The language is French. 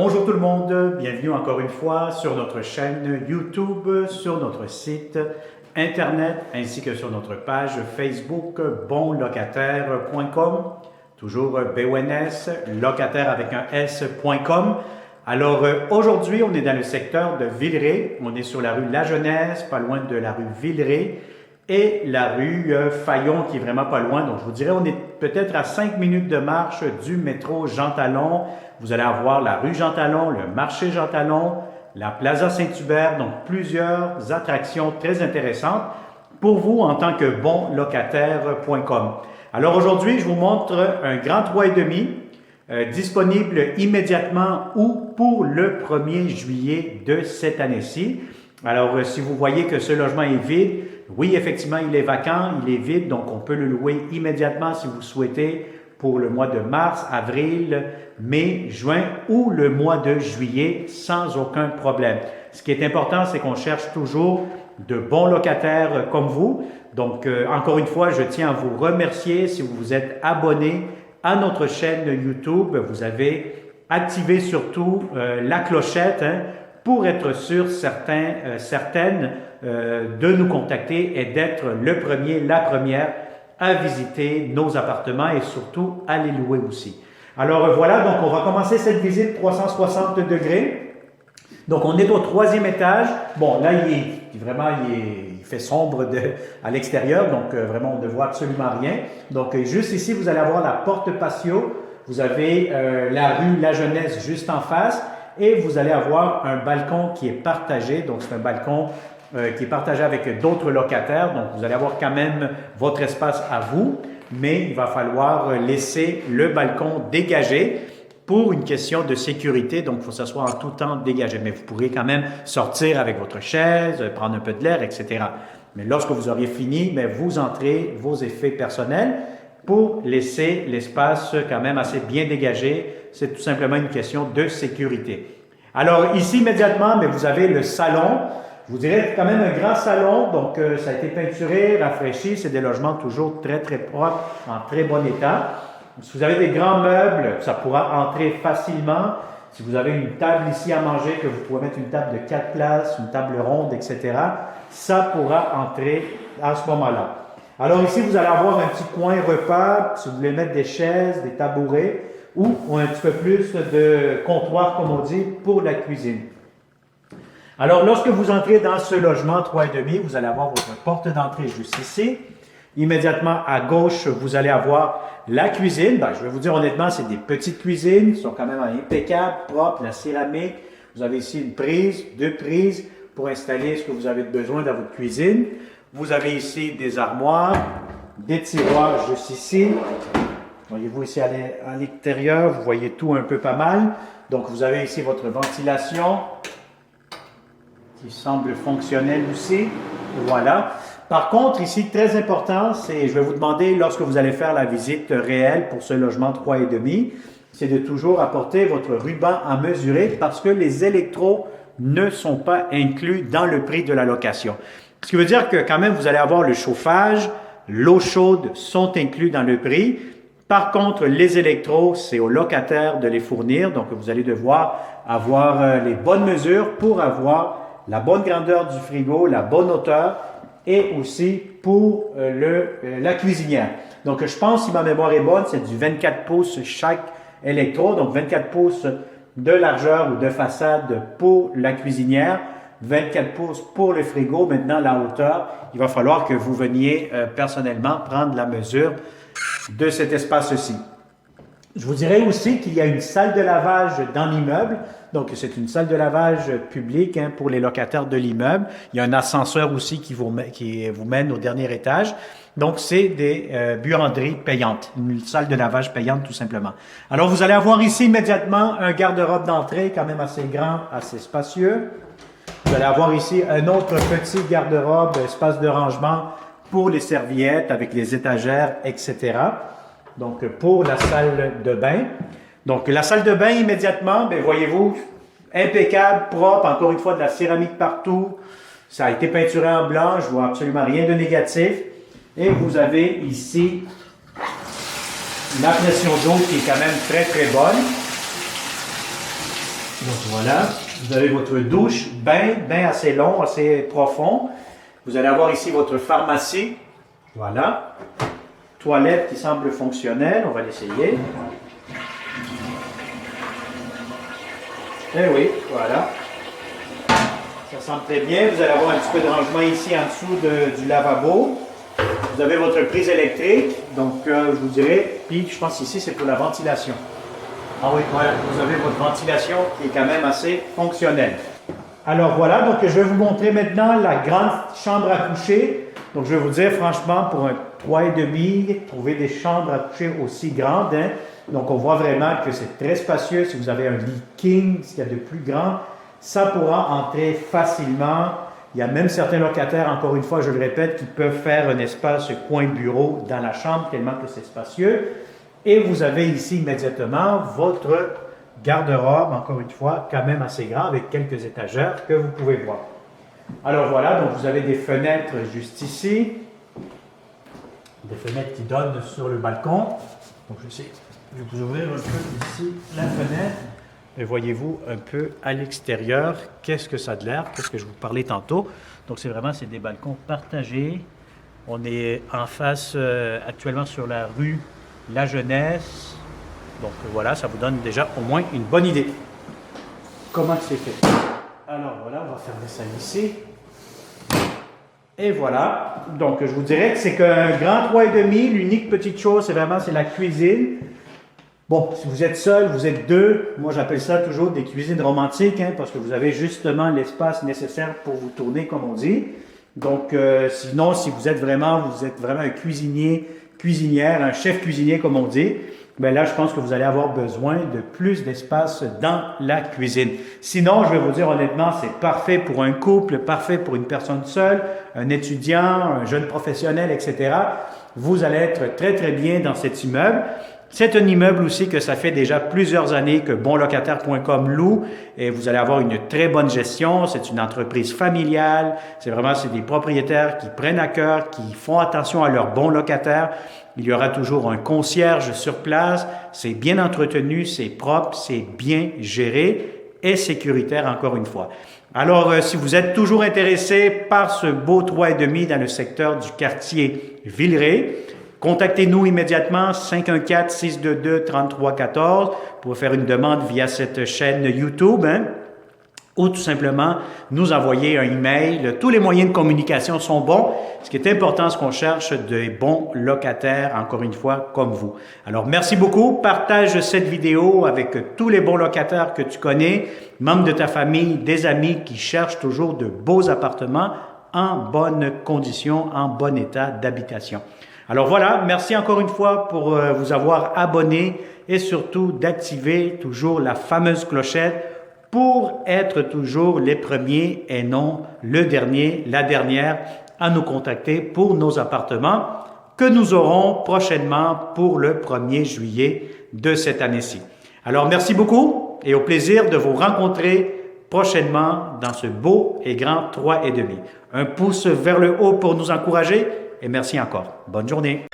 Bonjour tout le monde, bienvenue encore une fois sur notre chaîne YouTube, sur notre site Internet ainsi que sur notre page Facebook bonlocataire.com, toujours BONS, locataire avec un S.com. Alors aujourd'hui, on est dans le secteur de Villeray, on est sur la rue La Jeunesse, pas loin de la rue Villeray et la rue Fayon qui est vraiment pas loin. Donc je vous dirais, on est peut-être à 5 minutes de marche du métro Jean Talon. Vous allez avoir la rue Jean Talon, le marché Jean Talon, la Plaza Saint-Hubert, donc plusieurs attractions très intéressantes pour vous en tant que bonlocataire.com. Alors aujourd'hui, je vous montre un grand 3,5 disponible immédiatement ou pour le 1er juillet de cette année-ci. Alors si vous voyez que ce logement est vide, oui, effectivement, il est vacant, il est vide, donc on peut le louer immédiatement si vous souhaitez pour le mois de mars, avril, mai, juin ou le mois de juillet sans aucun problème. Ce qui est important, c'est qu'on cherche toujours de bons locataires comme vous. Donc, encore une fois, je tiens à vous remercier si vous vous êtes abonné à notre chaîne YouTube. Vous avez activé surtout la clochette pour être sûr, certaines de nous contacter et d'être le premier, la première à visiter nos appartements et surtout à les louer aussi. Alors voilà, donc on va commencer cette visite 360 degrés. Donc on est au 3e étage. Bon, là il fait sombre à l'extérieur, donc vraiment on ne voit absolument rien. Donc juste ici, vous allez avoir la porte patio. Vous avez la rue La Jeunesse juste en face et vous allez avoir un balcon qui est partagé. Donc c'est un balcon qui est partagé avec d'autres locataires. Donc, vous allez avoir quand même votre espace à vous, mais il va falloir laisser le balcon dégagé pour une question de sécurité. Donc, il faut s'asseoir en tout temps dégagé. Mais vous pourrez quand même sortir avec votre chaise, prendre un peu de l'air, etc. Mais lorsque vous auriez fini, mais vous entrez vos effets personnels pour laisser l'espace quand même assez bien dégagé. C'est tout simplement une question de sécurité. Alors, ici, immédiatement, mais vous avez le salon. Je vous dirais quand même un grand salon, donc ça a été peinturé, rafraîchi, c'est des logements toujours très très propres, en très bon état. Si vous avez des grands meubles, ça pourra entrer facilement. Si vous avez une table ici à manger, que vous pouvez mettre une table de 4 places, une table ronde, etc., ça pourra entrer à ce moment-là. Alors ici, vous allez avoir un petit coin repas, si vous voulez mettre des chaises, des tabourets, ou un petit peu plus de comptoir, comme on dit, pour la cuisine. Alors, lorsque vous entrez dans ce logement 3,5, vous allez avoir votre porte d'entrée juste ici. Immédiatement à gauche, vous allez avoir la cuisine. Ben, je vais vous dire honnêtement, c'est des petites cuisines, qui sont quand même impeccables, propres, la céramique. Vous avez ici une prise, 2 prises pour installer ce que vous avez besoin dans votre cuisine. Vous avez ici des armoires, des tiroirs juste ici. Voyez-vous ici à l'extérieur, vous voyez tout un peu pas mal. Donc, vous avez ici votre ventilation qui semble fonctionnel aussi. Voilà. Par contre, ici, très important, c'est, je vais vous demander, lorsque vous allez faire la visite réelle pour ce logement 3,5, c'est de toujours apporter votre ruban à mesurer parce que les électros ne sont pas inclus dans le prix de la location. Ce qui veut dire que quand même, vous allez avoir le chauffage, l'eau chaude sont inclus dans le prix. Par contre, les électros, c'est au locataire de les fournir. Donc, vous allez devoir avoir les bonnes mesures pour avoir la bonne grandeur du frigo, la bonne hauteur et aussi pour la cuisinière. Donc, je pense, si ma mémoire est bonne, c'est du 24 pouces chaque électro, donc 24 pouces de largeur ou de façade pour la cuisinière, 24 pouces pour le frigo. Maintenant, la hauteur, il va falloir que vous veniez personnellement prendre la mesure de cet espace-ci. Je vous dirais aussi qu'il y a une salle de lavage dans l'immeuble. Donc, c'est une salle de lavage publique pour les locataires de l'immeuble. Il y a un ascenseur aussi qui vous mène au dernier étage. Donc, c'est des buanderies payantes, une salle de lavage payante tout simplement. Alors, vous allez avoir ici immédiatement un garde-robe d'entrée quand même assez grand, assez spacieux. Vous allez avoir ici un autre petit garde-robe, espace de rangement pour les serviettes avec les étagères, etc. Donc, pour la salle de bain. Donc, la salle de bain, immédiatement, bien, voyez-vous, impeccable, propre, encore une fois, de la céramique partout. Ça a été peinturé en blanc, je vois absolument rien de négatif. Et vous avez ici la pression d'eau qui est quand même très, très bonne. Donc voilà, vous avez votre douche, bain assez long, assez profond. Vous allez avoir ici votre pharmacie. Voilà. Toilette qui semble fonctionnelle, on va l'essayer. Eh oui, voilà. Ça semble très bien. Vous allez avoir un petit peu de rangement ici en dessous du lavabo. Vous avez votre prise électrique. Donc, je vous dirais, puis je pense ici, c'est pour la ventilation. Ah oui, voilà, vous avez votre ventilation qui est quand même assez fonctionnelle. Alors voilà, donc je vais vous montrer maintenant la grande chambre à coucher. Donc, je vais vous dire, franchement, pour un 3,5, trouver des chambres à coucher aussi grandes, hein. Donc, on voit vraiment que c'est très spacieux. Si vous avez un lit king, s'il y a de plus grand, ça pourra entrer facilement. Il y a même certains locataires, encore une fois, je le répète, qui peuvent faire un espace coin bureau dans la chambre, tellement que c'est spacieux. Et vous avez ici immédiatement votre garde-robe, encore une fois, quand même assez grand, avec quelques étagères que vous pouvez voir. Alors voilà, donc vous avez des fenêtres juste ici. Des fenêtres qui donnent sur le balcon. Donc je vais vous ouvrir un peu ici la fenêtre. Et voyez-vous un peu à l'extérieur, qu'est-ce que ça a de l'air, qu'est-ce que je vous parlais tantôt. Donc c'est des balcons partagés. On est en face actuellement sur la rue La Jeunesse. Donc voilà, ça vous donne déjà au moins une bonne idée. Comment c'est fait? Alors voilà, on va fermer ça ici. Et voilà. Donc je vous dirais que c'est qu'un grand 3,5. L'unique petite chose, c'est la cuisine. Bon, si vous êtes seul, vous êtes deux, moi j'appelle ça toujours des cuisines romantiques, hein, parce que vous avez justement l'espace nécessaire pour vous tourner, comme on dit. Donc, sinon, si vous êtes vraiment un cuisinier, cuisinière, un chef cuisinier, comme on dit, bien là, je pense que vous allez avoir besoin de plus d'espace dans la cuisine. Sinon, je vais vous dire honnêtement, c'est parfait pour un couple, parfait pour une personne seule, un étudiant, un jeune professionnel, etc. Vous allez être très, très bien dans cet immeuble. C'est un immeuble aussi que ça fait déjà plusieurs années que bonlocataire.com loue et vous allez avoir une très bonne gestion. C'est une entreprise familiale. C'est des propriétaires qui prennent à cœur, qui font attention à leurs bons locataires. Il y aura toujours un concierge sur place. C'est bien entretenu, c'est propre, c'est bien géré et sécuritaire encore une fois. Alors, si vous êtes toujours intéressé par ce beau 3,5 dans le secteur du quartier Villeray, contactez-nous immédiatement 514-622-3314 pour faire une demande via cette chaîne YouTube, hein, ou tout simplement nous envoyer un email. Tous les moyens de communication sont bons. Ce qui est important, c'est qu'on cherche des bons locataires, encore une fois, comme vous. Alors, merci beaucoup. Partage cette vidéo avec tous les bons locataires que tu connais, membres de ta famille, des amis qui cherchent toujours de beaux appartements en bonne condition, en bon état d'habitation. Alors voilà, merci encore une fois pour vous avoir abonné et surtout d'activer toujours la fameuse clochette pour être toujours les premiers et non le dernier, la dernière à nous contacter pour nos appartements que nous aurons prochainement pour le 1er juillet de cette année-ci. Alors merci beaucoup et au plaisir de vous rencontrer prochainement dans ce beau et grand 3,5. Un pouce vers le haut pour nous encourager. Et merci encore. Bonne journée.